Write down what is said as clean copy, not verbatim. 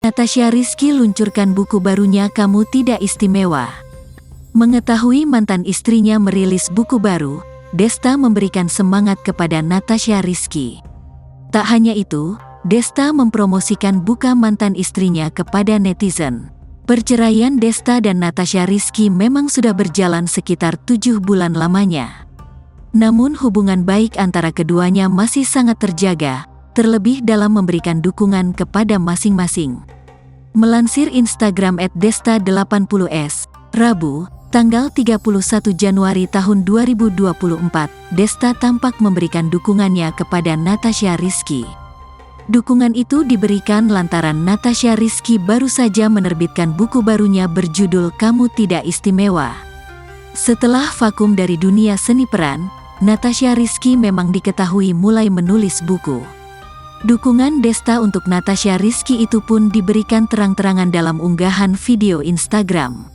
Natasha Rizky luncurkan buku barunya Kamu Tidak Istimewa. Mengetahui mantan istrinya merilis buku baru, Desta memberikan semangat kepada Natasha Rizky. Tak hanya itu, Desta mempromosikan buku mantan istrinya kepada netizen. Perceraian Desta dan Natasha Rizky memang sudah berjalan sekitar 7 bulan lamanya. Namun hubungan baik antara keduanya masih sangat terjaga, terlebih dalam memberikan dukungan kepada masing-masing. Melansir Instagram @desta80s, Rabu, tanggal 31 Januari tahun 2024, Desta tampak memberikan dukungannya kepada Natasha Rizky. Dukungan itu diberikan lantaran Natasha Rizky baru saja menerbitkan buku barunya berjudul Kamu Tidak Istimewa. Setelah vakum dari dunia seni peran, Natasha Rizky memang diketahui mulai menulis buku. Dukungan Desta untuk Natasha Rizky itu pun diberikan terang-terangan dalam unggahan video Instagram.